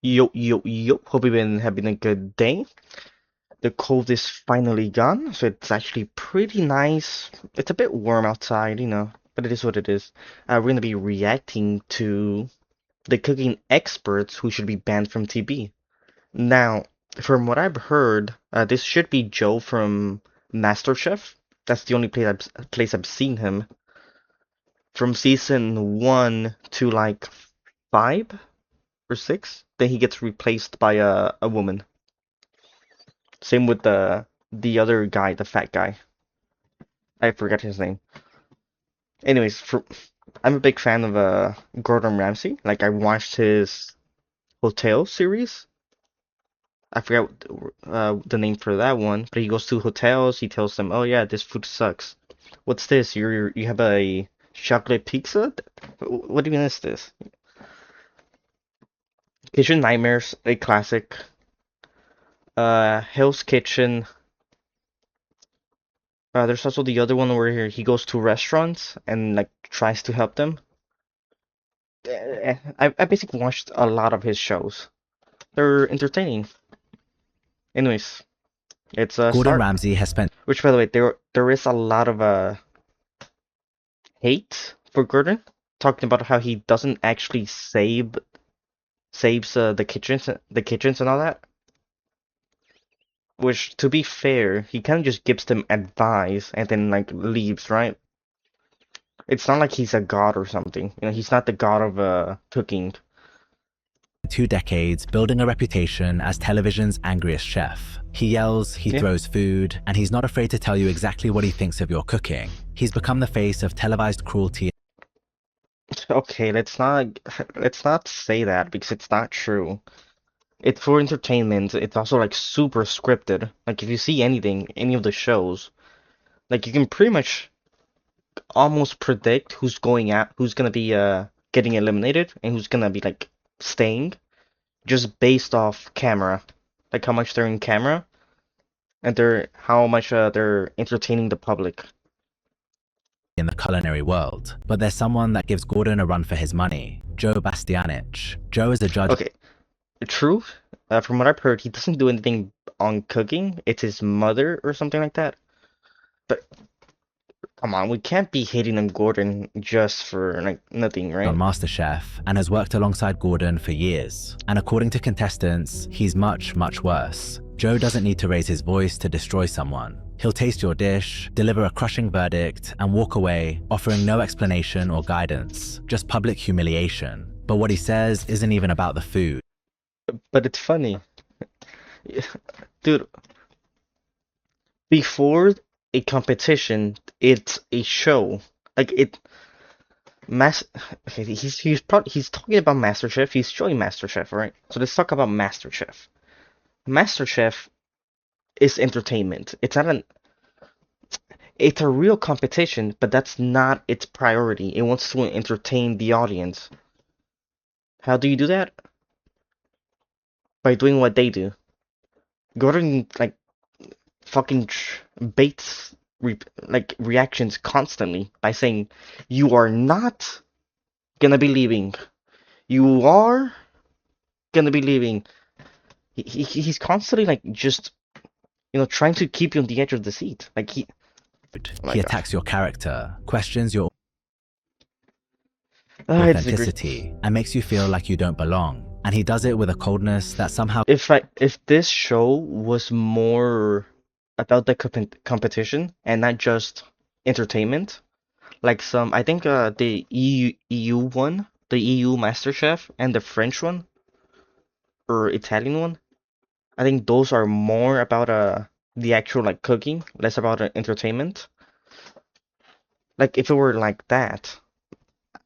Yo, yo, yo. Hope you've been having a good day. The cold is finally gone, so it's actually pretty nice. It's a bit warm outside, but it is what it is. We're gonna be reacting to the cooking experts who should be banned from TV. Now, from what I've heard, this should be Joe from Masterchef. That's the only place I've seen him. From season 1 to like 5 or 6, then he gets replaced by a woman. Same with the other guy, the fat guy. I forget his name. Anyways, I'm a big fan of Gordon Ramsay. Like I watched his hotel series. I forgot the name for that one, but he goes to hotels. He tells them, "Oh yeah, this food sucks. What's this? You have a chocolate pizza? What do you mean is this? Kitchen Nightmares, a classic. Hell's Kitchen. There's also the other one where he goes to restaurants and like tries to help them. I basically watched a lot of his shows. They're entertaining. Anyways, it's a Gordon start. Ramsay has spent Which, by the way, there is a lot of hate for Gordon, talking about how he doesn't actually saves the kitchens and all that. Which, to be fair, he kind of just gives them advice and then like leaves, right? It's not like he's a god or something. He's not the god of cooking. 2 decades building a reputation as television's angriest chef. He yells, he Yeah. throws food, and he's not afraid to tell you exactly what he thinks of your cooking. He's become the face of televised cruelty. Okay, let's not say that because it's not true. It's for entertainment. It's also like super scripted. Like if you see any of the shows, like you can pretty much almost predict who's gonna be getting eliminated and who's gonna be like staying just based off camera. Like how much they're in camera and how much they're entertaining the public. In the culinary world. But there's someone that gives Gordon a run for his money, Joe Bastianich. Joe is a judge. Okay, true. From what I've heard, he doesn't do anything on cooking. It's his mother or something like that. But come on, we can't be hating on Gordon just for like nothing, On right? Masterchef and has worked alongside Gordon for years. And according to contestants, he's much, much worse. Joe doesn't need to raise his voice to destroy someone. He'll taste your dish, deliver a crushing verdict, and walk away, offering no explanation or guidance, just public humiliation. But what he says isn't even about the food. But it's funny. Dude, before a competition, it's a show. Like it Mass okay, he's talking about MasterChef, he's showing MasterChef, right? So let's talk about MasterChef. MasterChef is entertainment. It's a real competition, but that's not its priority. It wants to entertain the audience. How do you do that? By doing what they do. Gordon like fucking baits reactions constantly by saying you are not gonna be leaving. You are gonna be leaving. He's constantly like just trying to keep you on the edge of the seat. Oh my He gosh. attacks your character, questions your I disagree. authenticity, and makes you feel like you don't belong. And he does it with a coldness that somehow If this show was more about the competition and not just entertainment, like I think the EU one, the EU MasterChef and the French one or Italian one, I think those are more about the actual like cooking, less about entertainment. Like if it were like that,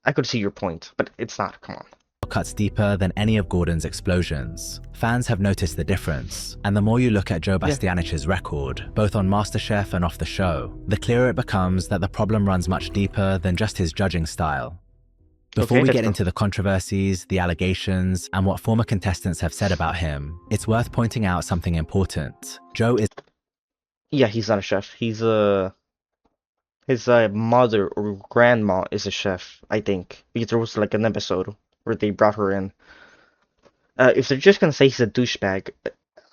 I could see your point, but it's not. Come on. cuts deeper than any of Gordon's explosions. Fans have noticed the difference, and the more you look at Joe Yeah. Bastianich's record, both on MasterChef and off the show, the clearer it becomes that the problem runs much deeper than just his judging style. Before Okay, we let's get go. into the controversies, the allegations, and what former contestants have said about him, it's worth pointing out something important. Joe is Yeah, he's not a chef. His mother or grandma is a chef, I think, because there was like an episode where they brought her in. If they're just gonna say he's a douchebag,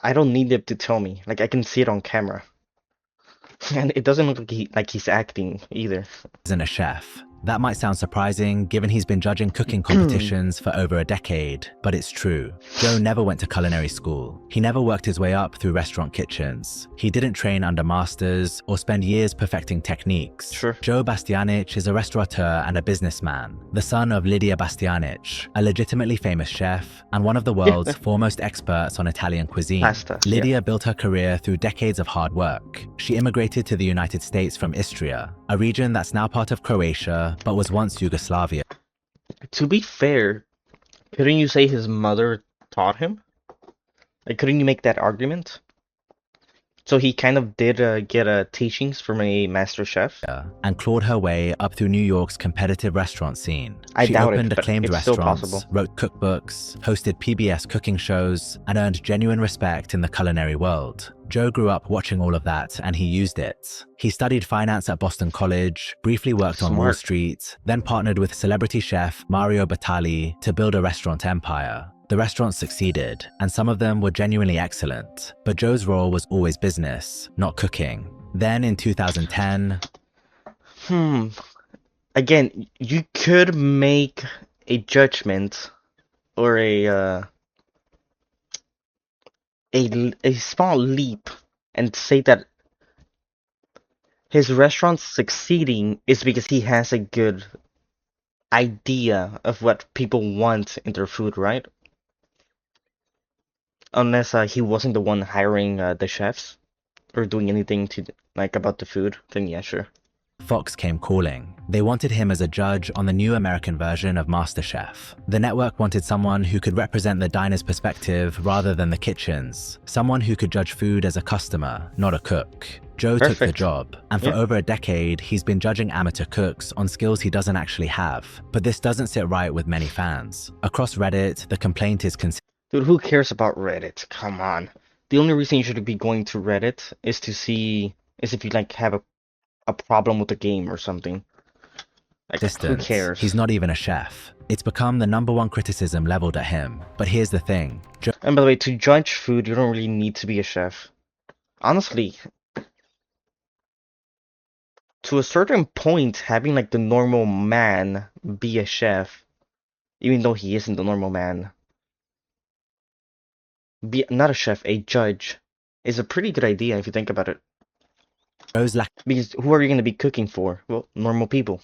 I don't need them to tell me. Like I can see it on camera, and it doesn't look like he's acting either. Isn't a chef. That might sound surprising given he's been judging cooking competitions for over a decade, but it's true. Joe never went to culinary school. He never worked his way up through restaurant kitchens. He didn't train under masters or spend years perfecting techniques. Sure. Joe Bastianich is a restaurateur and a businessman, the son of Lydia Bastianich, a legitimately famous chef and one of the world's foremost experts on Italian cuisine. Pasta, Lydia built her career through decades of hard work. She immigrated to the United States from Istria, a region that's now part of Croatia but was once Yugoslavia. To be fair, couldn't you say his mother taught him? Like, couldn't you make that argument? So he kind of did get teachings from a master chef? And clawed her way up through New York's competitive restaurant scene. I doubt opened it, but acclaimed it's still restaurants, possible. wrote cookbooks, hosted PBS cooking shows, and earned genuine respect in the culinary world. Joe grew up watching all of that, and he used it. He studied finance at Boston College, briefly worked on Wall Smart. Street, then partnered with celebrity chef Mario Batali to build a restaurant empire. The restaurants succeeded, and some of them were genuinely excellent, but Joe's role was always business, not cooking. Then in 2010, Again, you could make a judgment or a small leap and say that his restaurant succeeding is because he has a good idea of what people want in their food, right? Unless he wasn't the one hiring the chefs or doing anything to like about the food, then yeah, sure. Fox came calling. They wanted him as a judge on the new American version of Masterchef. The network wanted someone who could represent the diner's perspective rather than the kitchen's. Someone who could judge food as a customer, not a cook. Joe took the Perfect. job, and for over a decade, he's been judging amateur cooks on skills he doesn't actually have. But this doesn't sit right with many fans. Across Reddit, the complaint is Dude, who cares about Reddit? Come on. The only reason you should be going to Reddit is to see is if you like have a problem with the game or something. Like, who consistent. cares? He's not even a chef. It's become the #1 criticism leveled at him. But here's the thing. And by the way, to judge food, you don't really need to be a chef. Honestly, to a certain point, having like the normal man be a chef, even though he isn't the normal man, be not a chef, a judge, is a pretty good idea if you think about it. Joe's lack Because who are you going to be cooking for? Well, normal people.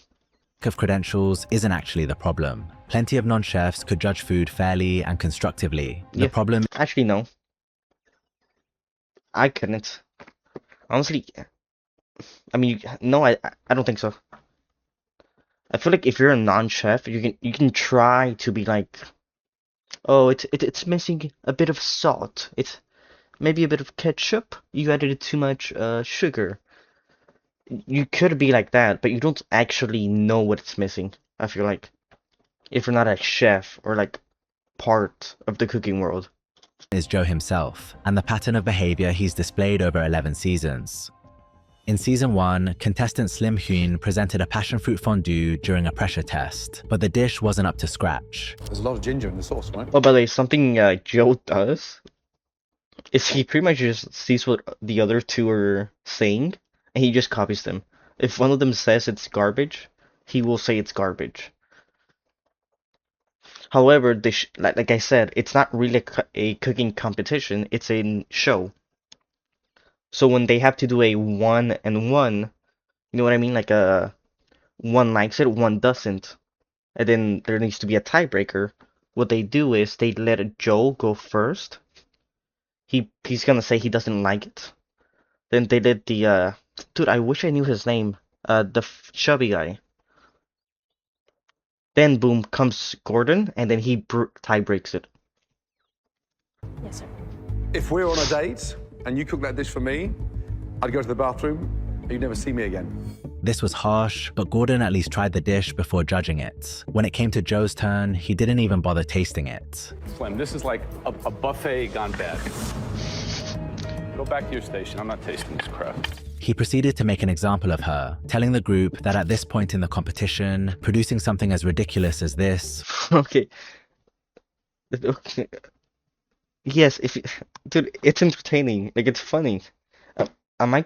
of credentials isn't actually the problem. Plenty of non-chefs could judge food fairly and constructively. The Yeah. problem Actually, no. I couldn't. Honestly, I mean, no, I don't think so. I feel like if you're a non-chef, you can try to be like, oh, it's missing a bit of salt. It's maybe a bit of ketchup. You added too much sugar. You could be like that, but you don't actually know what it's missing. I feel like if you're not a chef or like part of the cooking world. is Joe himself, and the pattern of behavior he's displayed over 11 seasons. In season 1, contestant Slim Hyun presented a passion fruit fondue during a pressure test, but the dish wasn't up to scratch. There's a lot of ginger in the sauce, right? Oh, by the way, something Joe does is he pretty much just sees what the other two are saying, and he just copies them. If one of them says it's garbage, he will say it's garbage. However, like I said, it's not really a cooking competition, it's a show. So when they have to do a 1-and-1, you know what I mean? Like one likes it, one doesn't. And then there needs to be a tiebreaker. What they do is they let Joe go first. He's gonna say he doesn't like it. Then they did the dude, I wish I knew his name. The chubby guy. Then boom comes Gordon, and then he tie breaks it. Yes, sir. If we're on a date and you cook that dish for me, I'd go to the bathroom and you'd never see me again. This was harsh, but Gordon at least tried the dish before judging it. When it came to Joe's turn, he didn't even bother tasting it. Slim, this is like a buffet gone bad. Go back to your station. I'm not tasting this crap. He proceeded to make an example of her, telling the group that at this point in the competition, producing something as ridiculous as this Okay. Okay. Yes, if dude, it's entertaining. Like it's funny. Uh, am I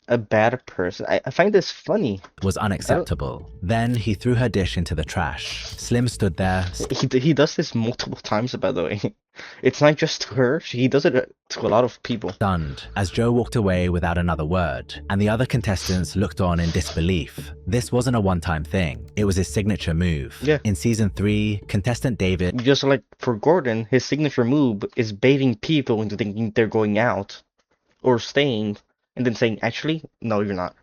a bad person? I find this funny. Was I don't. unacceptable. Then he threw her dish into the trash. Slim stood there, He does this multiple times, by the way. It's not just to her. He does it to a lot of people. stunned as Joe walked away without another word, and the other contestants looked on in disbelief. This wasn't a one-time thing. It was his signature move. Yeah. In season 3, contestant David Just like for Gordon, his signature move is baiting people into thinking they're going out or staying, and then saying, actually, no, you're not.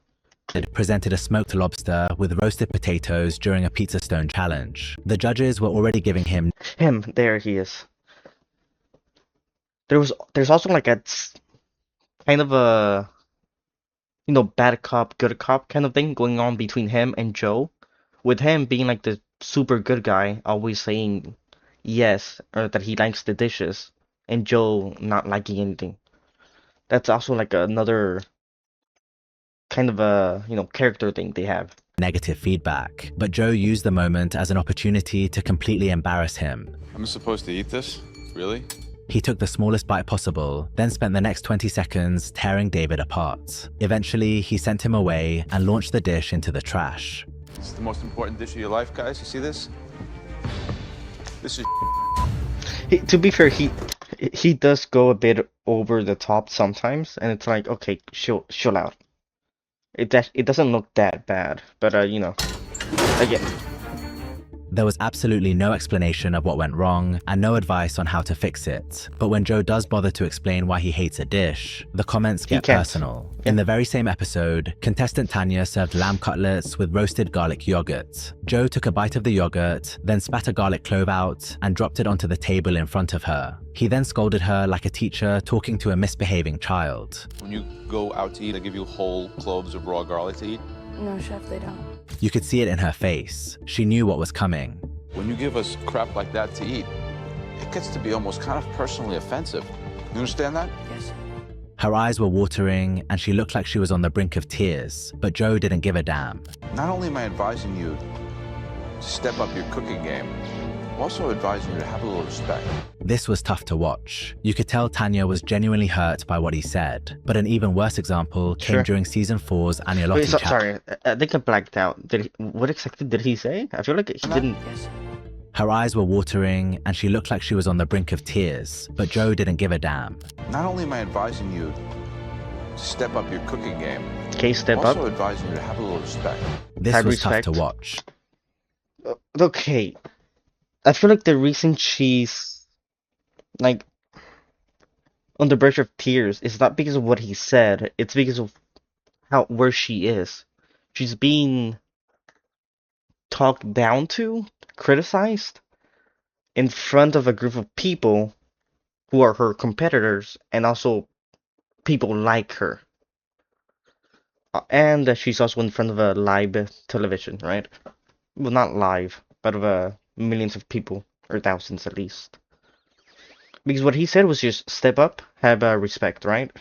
presented a smoked lobster with roasted potatoes during a pizza stone challenge. The judges were already giving him There he is. There's also like kind of a, bad cop, good cop kind of thing going on between him and Joe, with him being like the super good guy, always saying yes, or that he likes the dishes, and Joe not liking anything. That's also like another kind of a, character thing they have. negative feedback, but Joe used the moment as an opportunity to completely embarrass him. I'm supposed to eat this? Really? He took the smallest bite possible, then spent the next 20 seconds tearing David apart. Eventually, he sent him away and launched the dish into the trash. This is the most important dish of your life, guys. You see this? This is To be fair, he does go a bit over the top sometimes, and it's like, okay, chill out. It doesn't look that bad, but again, There was absolutely no explanation of what went wrong and no advice on how to fix it. But when Joe does bother to explain why he hates a dish, the comments get can't. personal. In the very same episode, contestant Tanya served lamb cutlets with roasted garlic yogurt. Joe took a bite of the yogurt, then spat a garlic clove out and dropped it onto the table in front of her. He then scolded her like a teacher talking to a misbehaving child. when you go out to eat, I give you whole cloves of raw garlic to eat. No, chef, they don't. You could see it in her face. She knew what was coming. When you give us crap like that to eat, it gets to be almost kind of personally offensive. You understand that? Yes. Her eyes were watering and she looked like she was on the brink of tears, but Joe didn't give a damn. Not only am I advising you to step up your cooking game, I'm also advising you to have a little respect. This was tough to watch. You could tell Tanya was genuinely hurt by what he said, but an even worse example came Sure. during season 4's Agnolotti wait, challenge. sorry, I think I blacked out. What exactly did he say? I feel like he didn't. Yes. Her eyes were watering and she looked like she was on the brink of tears, but Joe didn't give a damn. Not only am I advising you to step up your cooking game, Okay, step I'm up. also advising you to have a little respect. This Had was tough respect. to watch. Okay, I feel like the reason she's like on the verge of tears is not because of what he said. It's because of where she is. She's being talked down to, criticized in front of a group of people who are her competitors and also people like her. And she's also in front of a live television, right? Well, not live, but of millions of people, or thousands at least. Because what he said was just step up, have respect, right?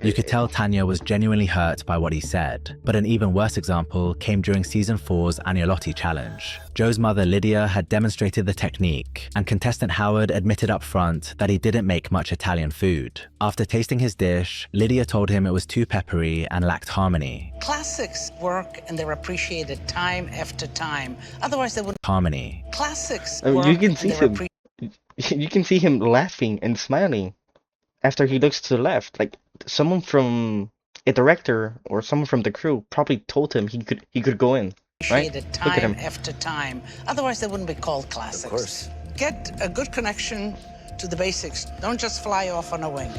You could tell Tanya was genuinely hurt by what he said, but an even worse example came during season 4's Agnolotti challenge. Joe's mother Lydia had demonstrated the technique, and contestant Howard admitted up front that he didn't make much Italian food. After tasting his dish, Lydia told him it was too peppery and lacked harmony. Classics work and they're appreciated time after time. Otherwise, they wouldn't. Harmony. Classics I mean, work you can and see they're him. appreciated. You can see him laughing and smiling after he looks to the left. Like someone from a director or someone from the crew probably told him he could go in. Right? Look at Time him. after time. Otherwise, they wouldn't be called classics. Of course. Get a good connection to the basics. Don't just fly off on a wing.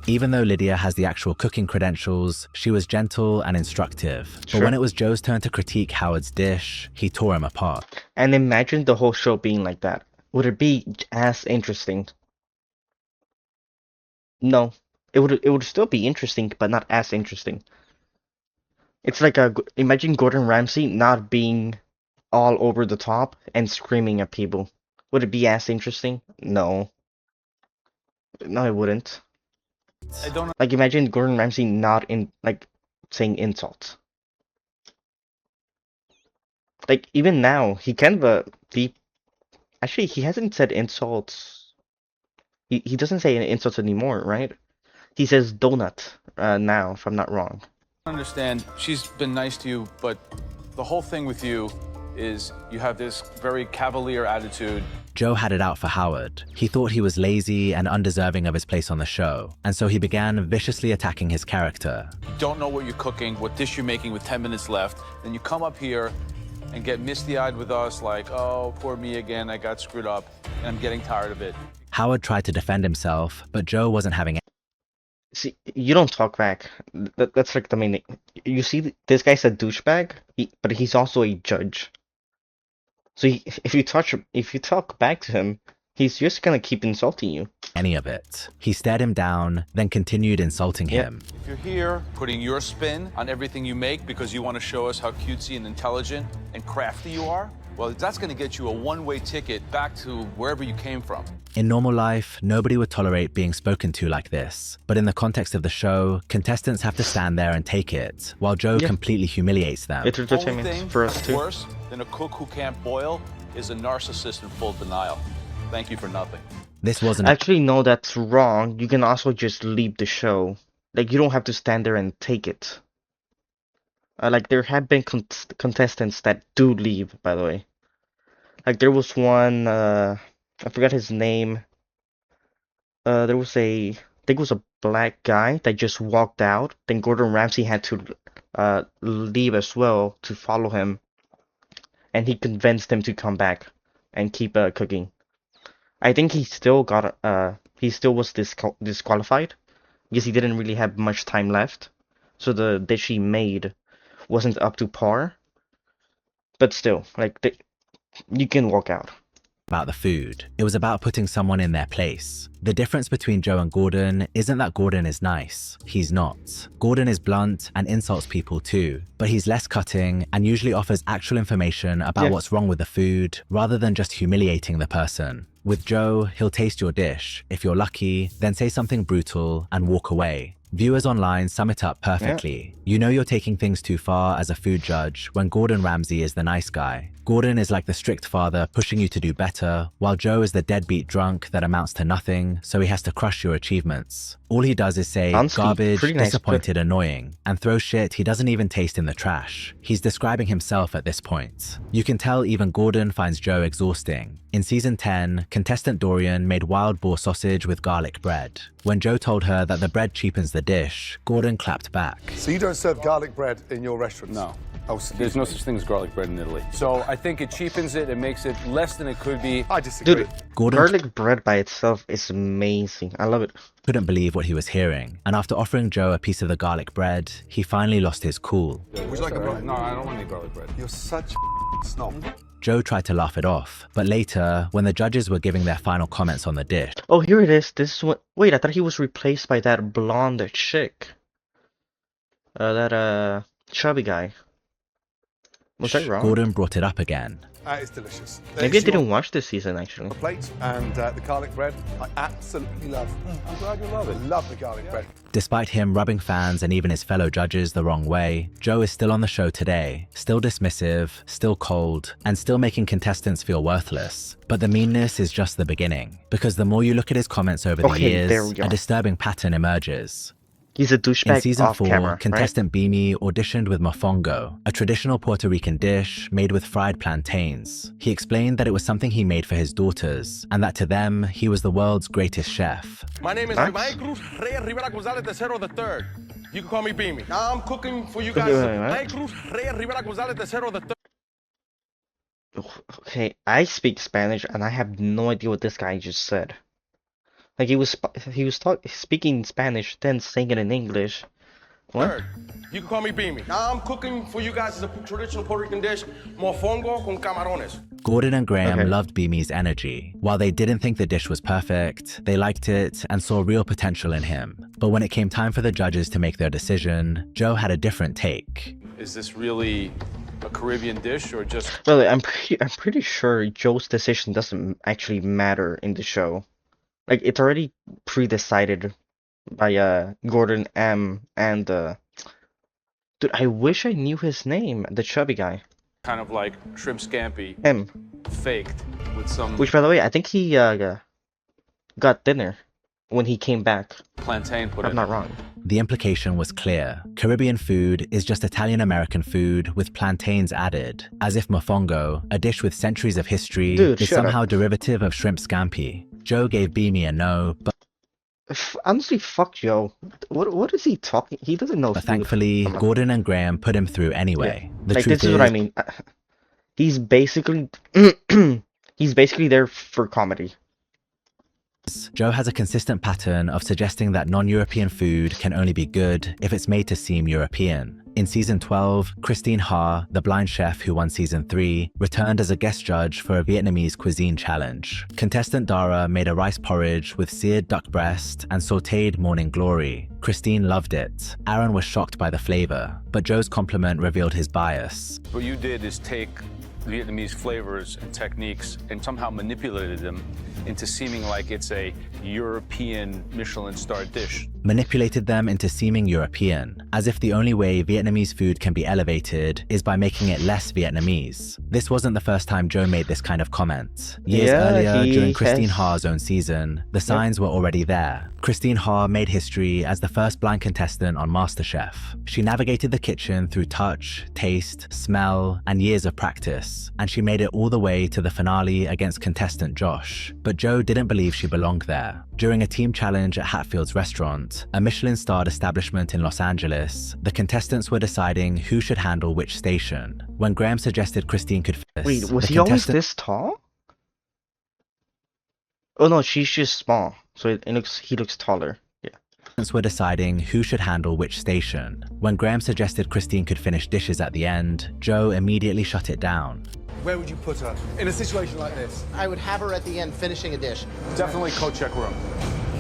Even though Lydia has the actual cooking credentials, she was gentle and instructive. Sure. But when it was Joe's turn to critique Howard's dish, he tore him apart. And imagine the whole show being like that. Would it be as interesting? No. It would still be interesting, but not as interesting. It's like imagine Gordon Ramsay not being all over the top and screaming at people. Would it be as interesting? No. No, it wouldn't. I don't Like imagine Gordon Ramsay not in like saying insults. Like even now, he kind of deep Actually, he hasn't said insults. He doesn't say any insults anymore, right? He says donut now, if I'm not wrong. I understand she's been nice to you, but the whole thing with you is you have this very cavalier attitude. Joe had it out for Howard. He thought he was lazy and undeserving of his place on the show, and so he began viciously attacking his character. You don't know what you're cooking, what dish you're making with 10 minutes left. Then you come up here and get misty-eyed with us like, oh, poor me again, I got screwed up, and I'm getting tired of it. Howard tried to defend himself, but Joe wasn't having See, you don't talk back. That's like the main thing. You see, this guy's a douchebag, but he's also a judge. So if you talk back to him, he's just gonna keep insulting you. any of it. He stared him down, then continued insulting him. If you're here putting your spin on everything you make because you want to show us how cutesy and intelligent and crafty you are, well, that's going to get you a one-way ticket back to wherever you came from. In normal life, nobody would tolerate being spoken to like this. But in the context of the show, contestants have to stand there and take it, while Joe completely humiliates them. It's The only entertainment thing for us that's too. worse than a cook who can't boil is a narcissist in full denial. Thank you for nothing. This wasn't Actually, no, that's wrong. You can also just leave the show. Like, you don't have to stand there and take it. Like, there have been contestants that do leave, by the way. Like, there was one, I forgot his name. There was I think it was a black guy that just walked out. Then Gordon Ramsay had to leave as well to follow him. And he convinced him to come back and keep cooking. I think he still was disqualified because he didn't really have much time left. So the dish he made wasn't up to par. But still, like, you can walk out. about the food. It was about putting someone in their place. The difference between Joe and Gordon isn't that Gordon is nice. He's not. Gordon is blunt and insults people too, but he's less cutting and usually offers actual information about what's wrong with the food rather than just humiliating the person. With Joe, he'll taste your dish. If you're lucky, then say something brutal and walk away. Viewers online sum it up perfectly. You know you're taking things too far as a food judge when Gordon Ramsay is the nice guy. Gordon is like the strict father pushing you to do better, while Joe is the deadbeat drunk that amounts to nothing, so he has to crush your achievements. All he does is say Honestly, garbage, pretty nice disappointed, annoying, and throw shit he doesn't even taste in the trash. He's describing himself at this point. You can tell even Gordon finds Joe exhausting. In season 10, contestant Dorian made wild boar sausage with garlic bread. When Joe told her that the bread cheapens the dish, Gordon clapped back. So you don't serve garlic bread in your restaurants? No. Oh, excuse There's no me. such thing as garlic bread in Italy. So I think it cheapens it, it makes it less than it could be. I disagree. Dude, Gordon garlic bread by itself is amazing. I love it. couldn't believe what he was hearing, and after offering Joe a piece of the garlic bread, he finally lost his cool. Would you like a bread? No, I don't want any garlic bread. You're such a snob. Joe tried to laugh it off, but later, when the judges were giving their final comments on the dish, Oh, here it is. This is what. Wait, I thought he was replaced by that blonde chick. That chubby guy. Was I wrong? Gordon brought it up again. It's delicious. Maybe I There's your didn't watch this season actually. plate and the garlic bread. I absolutely love. I'm glad you love it. Love the garlic bread. Despite him rubbing fans and even his fellow judges the wrong way, Joe is still on the show today, still dismissive, still cold, and still making contestants feel worthless. But the meanness is just the beginning, because the more you look at his comments over the Okay, there years, we go. a disturbing pattern emerges. He's a In douchebag season off 4, camera, right? contestant Beamy auditioned with mofongo, a traditional Puerto Rican dish made with fried plantains. He explained that it was something he made for his daughters, and that to them, he was the world's greatest chef. My name is Nice. Ryan Cruz Reyes Rivera Gonzalez III the third. You can call me Beamy. Now I'm cooking for you guys. Wait, what? Ryan Cruz Reyes Rivera Gonzalez III the third. Okay, I speak Spanish and I have no idea what this guy just said. Like he was speaking Spanish, then saying it in English. What? You can call me Beamy. Now I'm cooking for you guys as a traditional Puerto Rican dish, mofongo con camarones. Gordon and Graham Okay. loved Beamy's energy. While they didn't think the dish was perfect, they liked it and saw real potential in him. But when it came time for the judges to make their decision, Joe had a different take. Is this really a Caribbean dish or just Well, I'm pretty sure Joe's decision doesn't actually matter in the show. Like it's already pre-decided by Gordon M and dude, I wish I knew his name, the chubby guy. kind of like shrimp scampi Him. faked with some Which, by the way, I think he got dinner when he came back. plantain put If I'm in not it. wrong. The implication was clear. Caribbean food is just Italian-American food with plantains added, as if mofongo, a dish with centuries of history, Dude, is shut up. somehow derivative of shrimp scampi. Joe gave Beamy a no, but Honestly, fuck Joe. What is he talking? He doesn't know food. thankfully, Come on. Gordon and Graham put him through anyway. The Like, truth this is what I mean. He's basically he's basically there for comedy. Joe has a consistent pattern of suggesting that non-European food can only be good if it's made to seem European. In season 12, Christine Ha, the blind chef who won season 3, returned as a guest judge for a Vietnamese cuisine challenge. Contestant Dara made a rice porridge with seared duck breast and sauteed morning glory. Christine loved it. Aaron was shocked by the flavor, but Joe's compliment revealed his bias. What you did is take Vietnamese flavors and techniques and somehow manipulated them into seeming like it's a European Michelin-starred dish. Manipulated them into seeming European, as if the only way Vietnamese food can be elevated is by making it less Vietnamese. This wasn't the first time Joe made this kind of comment. Years earlier, during Christine Ha's own season, the signs were already there. Christine Ha made history as the first blind contestant on Masterchef. She navigated the kitchen through touch, taste, smell, and years of practice, and she made it all the way to the finale against contestant Josh. But Joe didn't believe she belonged there. During a team challenge at Hatfield's restaurant, a Michelin-starred establishment in Los Angeles, the contestants were deciding who should handle which station. When Graham suggested Christine could Wait, was he always this tall? Oh no, she's just small, so he looks taller. Yeah. Were deciding who should handle which station. When Graham suggested Christine could finish dishes at the end, Joe immediately shut it down. Where would you put her in a situation like this? I would have her at the end finishing a dish. Definitely co-check room.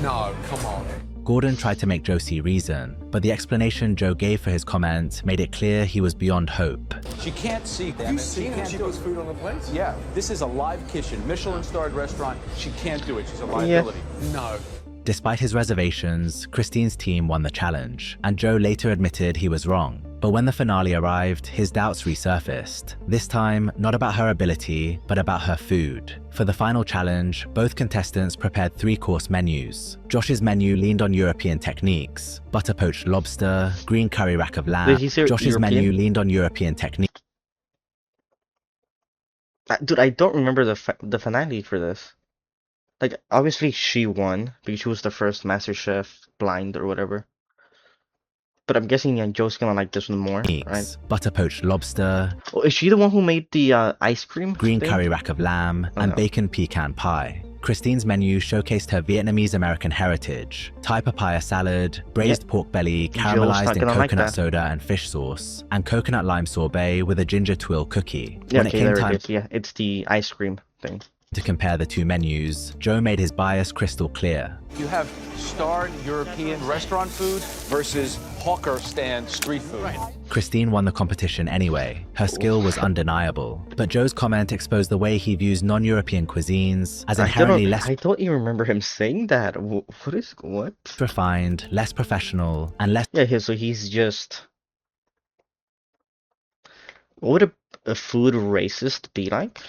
No, come on. Gordon tried to make Joe see reason, but the explanation Joe gave for his comment made it clear he was beyond hope. She can't see them. Have you seen how she puts food on the plate? Yeah, this is a live kitchen, Michelin-starred restaurant. She can't do it. She's a liability. No. Despite his reservations, Christine's team won the challenge, and Joe later admitted he was wrong. But when the finale arrived, his doubts resurfaced. This time, not about her ability, but about her food. For the final challenge, both contestants prepared 3-course menus. Josh's menu leaned on European techniques: butter poached lobster, green curry rack of lamb. Did he say Josh's European? menu leaned on European techniques. Dude, I don't remember the finale for this. Like, obviously she won because she was the first MasterChef blind or whatever. But I'm guessing Joe's gonna like this one more, right? Butter poached lobster. Oh, is she the one who made the ice cream? Green thing? curry rack of lamb, and bacon pecan pie. Christine's menu showcased her Vietnamese-American heritage: Thai papaya salad, braised pork belly, caramelized in coconut soda and fish sauce, and coconut lime sorbet with a ginger twill cookie. Yeah, When okay, it came there time it is. Yeah, it's the ice cream thing. to compare the two menus, Joe made his bias crystal clear. You have starred European restaurant food versus hawker stand street food. Christine won the competition anyway. Her skill was undeniable. But Joe's comment exposed the way he views non-European cuisines as inherently less I don't even remember him saying that. What? refined, less professional, and less So he's just... What would a food racist be like?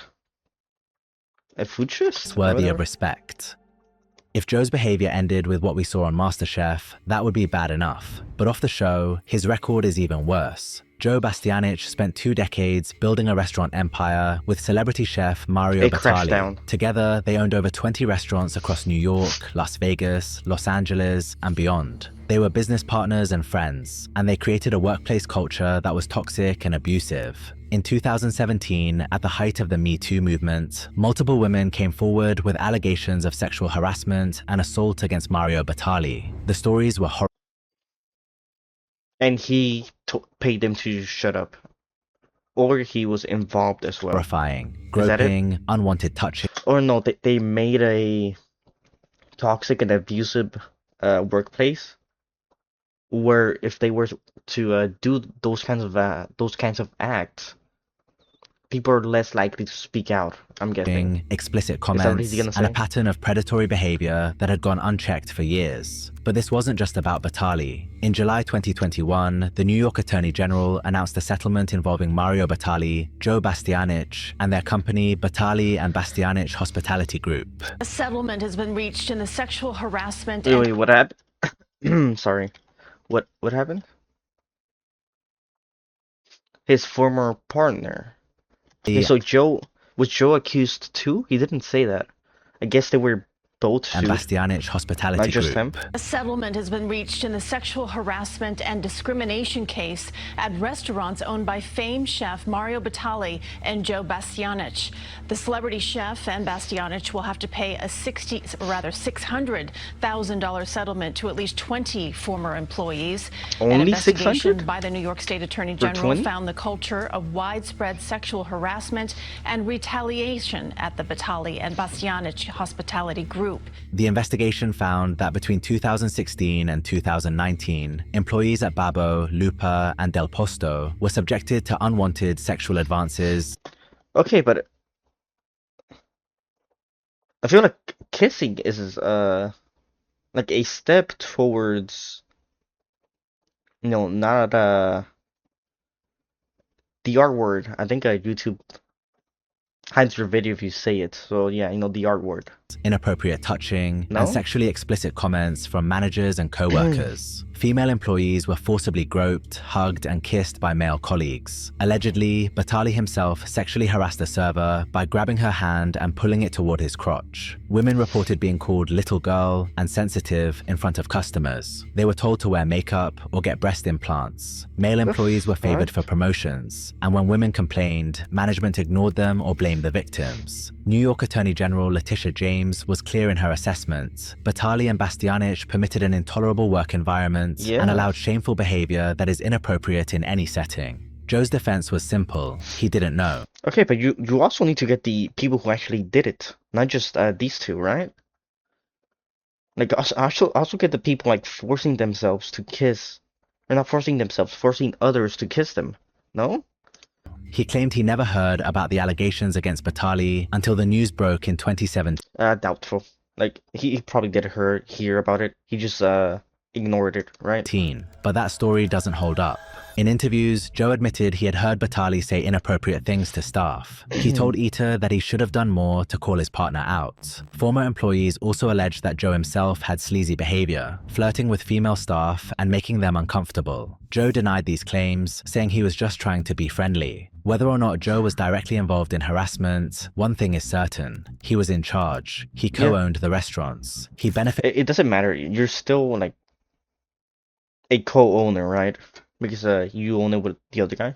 A food chef? worthy of respect. If Joe's behavior ended with what we saw on MasterChef, that would be bad enough. But off the show, his record is even worse. Joe Bastianich spent 2 decades building a restaurant empire with celebrity chef Mario Batali. Together, they owned over 20 restaurants across New York, Las Vegas, Los Angeles, and beyond. They were business partners and friends, and they created a workplace culture that was toxic and abusive. In 2017, at the height of the Me Too movement, multiple women came forward with allegations of sexual harassment and assault against Mario Batali. The stories were horrible. And he paid them to shut up. Or he was involved as well. Horrifying. Groping, unwanted touching. Or no, they made a toxic and abusive workplace where if they were to do those kinds of acts, people are less likely to speak out, I'm guessing. explicit Is that what he's comments, gonna and a say? pattern of predatory behavior that had gone unchecked for years. But this wasn't just about Batali. In July 2021, the New York Attorney General announced a settlement involving Mario Batali, Joe Bastianich, and their company Batali and Bastianich Hospitality Group. A settlement has been reached in the sexual harassment Wait, what happened? Sorry. What happened? His former partner. Okay, so was Joe accused too? He didn't say that. I guess they were both and sued, Bastianich not Hospitality just Group. him. A settlement has been reached in the sexual harassment and discrimination case at restaurants owned by famed chef Mario Batali and Joe Bastianich. The celebrity chef and Bastianich will have to pay a $600,000 settlement to at least 20 former employees. An Only investigation 600? by the New York State Attorney For General 20? found the culture of widespread sexual harassment and retaliation at the Batali and Bastianich Hospitality Group. The investigation found that between 2016 and 2019, employees at Babbo, Lupa, and Del Posto were subjected to unwanted sexual advances. Okay, but I feel like kissing is like a step towards, not the R word. I think YouTube hides your video if you say it. So yeah, the R word. Inappropriate touching, No? and sexually explicit comments from managers and co-workers. Female employees were forcibly groped, hugged, and kissed by male colleagues. Allegedly, Batali himself sexually harassed a server by grabbing her hand and pulling it toward his crotch. Women reported being called little girl and sensitive in front of customers. They were told to wear makeup or get breast implants. Male employees were favored for promotions, and when women complained, management ignored them or blamed the victims. New York Attorney General Letitia James was clear in her assessment. Batali and Bastianich permitted an intolerable work environment and allowed shameful behavior that is inappropriate in any setting. Joe's defense was simple. He didn't know. Okay, but you also need to get the people who actually did it, not just these two, right? Like also get the people like forcing themselves to kiss, or not forcing themselves, forcing others to kiss them. No? He claimed he never heard about the allegations against Batali until the news broke in 2017. Doubtful. Like he probably did hear about it. He just ignored it, right? But that story doesn't hold up. In interviews, Joe admitted he had heard Batali say inappropriate things to staff. He told Eater that he should have done more to call his partner out. Former employees also alleged that Joe himself had sleazy behavior, flirting with female staff and making them uncomfortable. Joe denied these claims, saying he was just trying to be friendly. Whether or not Joe was directly involved in harassment, one thing is certain. He was in charge. He co-owned the restaurants. He benefited. It doesn't matter. You're still like a co-owner, right? Because you own it with the other guy.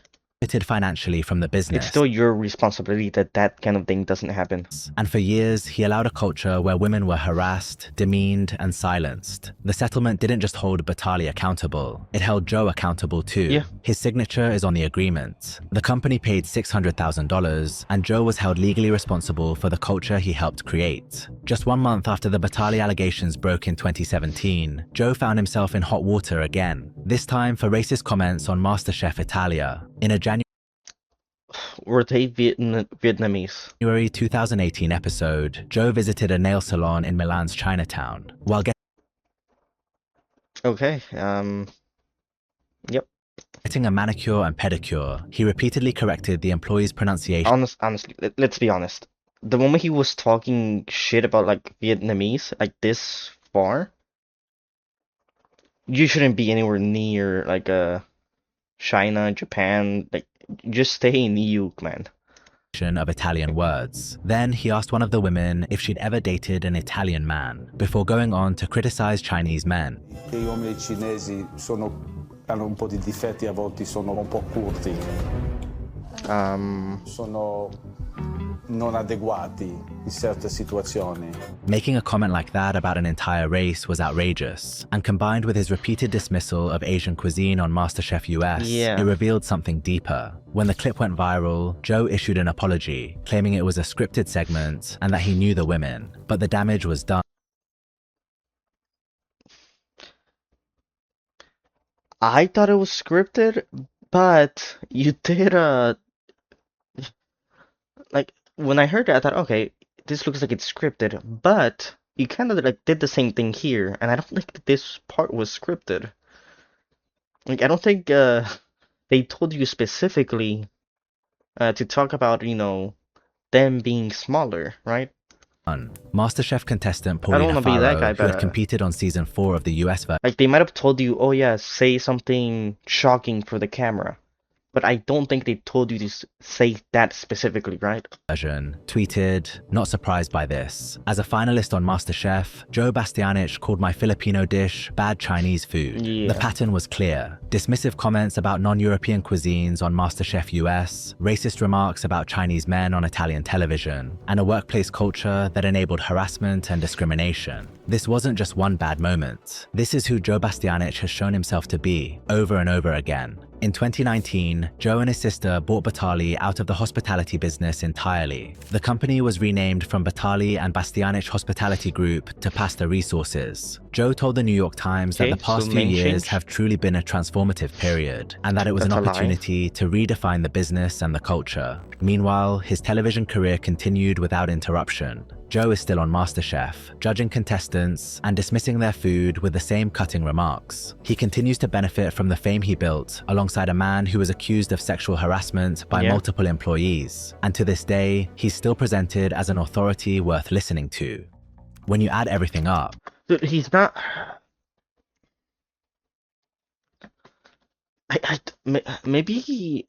Financially from the business. It's still your responsibility that kind of thing doesn't happen. And for years, he allowed a culture where women were harassed, demeaned, and silenced. The settlement didn't just hold Batali accountable, it held Joe accountable too. Yeah. His signature is on the agreement. The company paid $600,000, and Joe was held legally responsible for the culture he helped create. Just 1 month after the Batali allegations broke in 2017, Joe found himself in hot water again, this time for racist comments on Masterchef Italia. In a Were they Vietnamese? January 2018 episode, Joe visited a nail salon in Milan's Chinatown. While Okay, yep. getting a manicure and pedicure, he repeatedly corrected the employee's pronunciation. Honestly, let's be honest. The moment he was talking shit about like Vietnamese, like this far, you shouldn't be anywhere near like China, Japan. Like, just stay in EU, man. Of Italian words. Then he asked one of the women if she'd ever dated an Italian man, before going on to criticize Chinese men. Gli uomini cinesi hanno un po' di difetti, a volte sono un po' curti. Sono non adeguati in certe situazioni. Making a comment like that about an entire race was outrageous, and combined with his repeated dismissal of Asian cuisine on MasterChef US, it revealed something deeper. When the clip went viral, Joe issued an apology, claiming it was a scripted segment and that he knew the women, but the damage was done. I thought it was scripted, but you did like when I heard that, I thought, okay, this looks like it's scripted, but you kind of like did the same thing here, and I don't think that this part was scripted. Like I don't think they told you specifically to talk about, them being smaller, right? MasterChef contestant I don't Paulina want to be that Farrow, guy, who but had competed on season 4 of the US like they might have told you, oh yeah, say something shocking for the camera, but I don't think they told you to say that specifically, right? version, tweeted, "Not surprised by this. As a finalist on MasterChef, Joe Bastianich called my Filipino dish bad Chinese food. Yeah. The pattern was clear. Dismissive comments about non-European cuisines on MasterChef US, racist remarks about Chinese men on Italian television, and a workplace culture that enabled harassment and discrimination. This wasn't just one bad moment. This is who Joe Bastianich has shown himself to be, over and over again. In 2019, Joe and his sister bought Batali out of the hospitality business entirely. The company was renamed from Batali and Bastianich Hospitality Group to Pasta Resources. Joe told the New York Times that the past few years have truly been a transformative period, and that it was an opportunity to redefine the business and the culture. Meanwhile, his television career continued without interruption. Joe is still on MasterChef, judging contestants and dismissing their food with the same cutting remarks. He continues to benefit from the fame he built alongside a man who was accused of sexual harassment by multiple employees. And to this day, he's still presented as an authority worth listening to. When you add everything up, dude, he's not. Maybe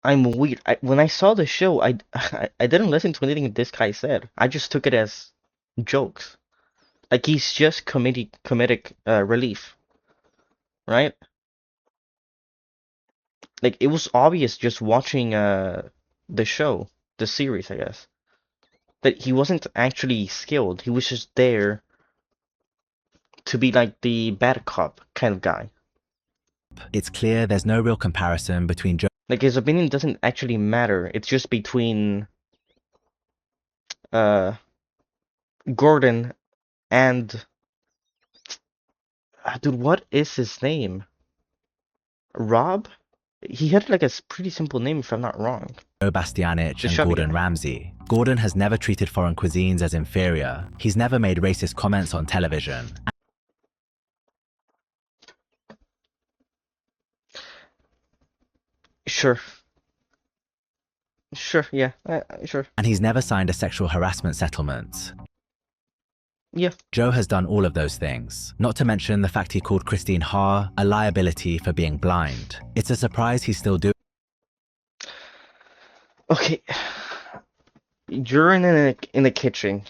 I'm weird. When I saw the show, I didn't listen to anything this guy said. I just took it as jokes. Like he's just comedic relief, right? Like it was obvious just watching the show, the series, I guess, that he wasn't actually skilled. He was just there to be like the bad cop kind of guy. it's clear there's no real comparison between Joe. Like his opinion doesn't actually matter. It's just between Gordon and dude, what is his name? Rob? He had like a pretty simple name if I'm not wrong. Joe Bastianich and Gordon Ramsay. Gordon has never treated foreign cuisines as inferior. He's never made racist comments on television. Sure. Sure, yeah, sure. And he's never signed a sexual harassment settlement. Yeah. Joe has done all of those things, not to mention the fact he called Christine Ha a liability for being blind. It's a surprise he's still doing. Okay. You're in a kitchen,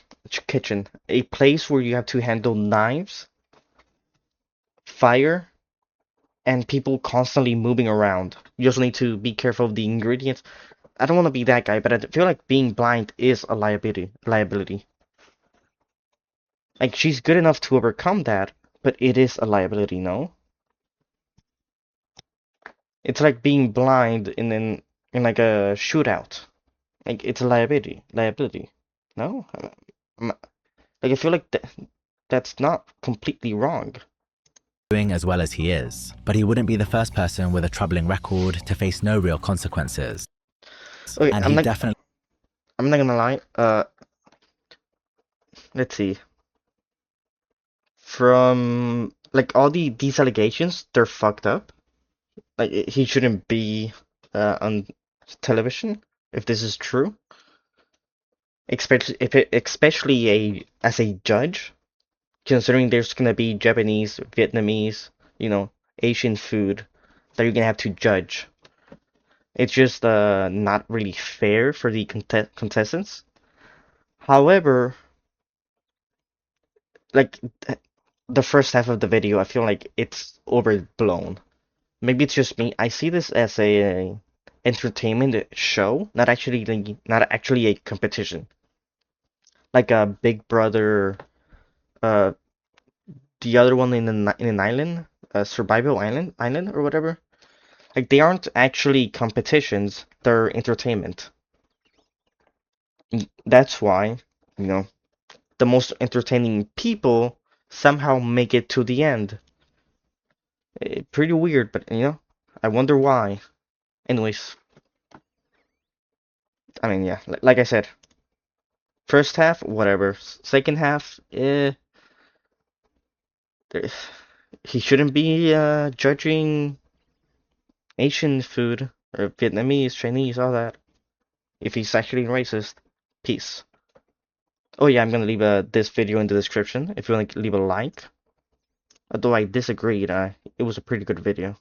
a place where you have to handle knives, fire, and people constantly moving around. You just need to be careful of the ingredients. I don't want to be that guy, but I feel like being blind is a liability. Like she's good enough to overcome that, but it is a liability, no? It's like being blind in like a shootout. Like it's a liability. No? Like I feel like that's not completely wrong. Doing as well as he is, but he wouldn't be the first person with a troubling record to face no real consequences. Okay, and I'm not gonna lie. Let's see. From like all these allegations, they're fucked up. Like he shouldn't be on television if this is true. Especially as a judge, considering there's gonna be Japanese, Vietnamese, Asian food that you're gonna have to judge. It's just not really fair for the contestants. However, like the first half of the video, I feel like it's overblown. Maybe it's just me. I see this as a entertainment show, not actually a competition. Like a Big Brother, uh, the other one in an island, survival island or whatever. Like they aren't actually competitions; they're entertainment. That's why, the most entertaining people somehow make it to the end. Pretty weird, but I wonder why. Anyways, I mean, yeah, like I said, first half, whatever. Second half, he shouldn't be judging Asian food or Vietnamese, Chinese, all that. If he's actually racist, peace. Oh yeah, I'm gonna leave this video in the description if you want to leave a like. Although I disagreed, it was a pretty good video.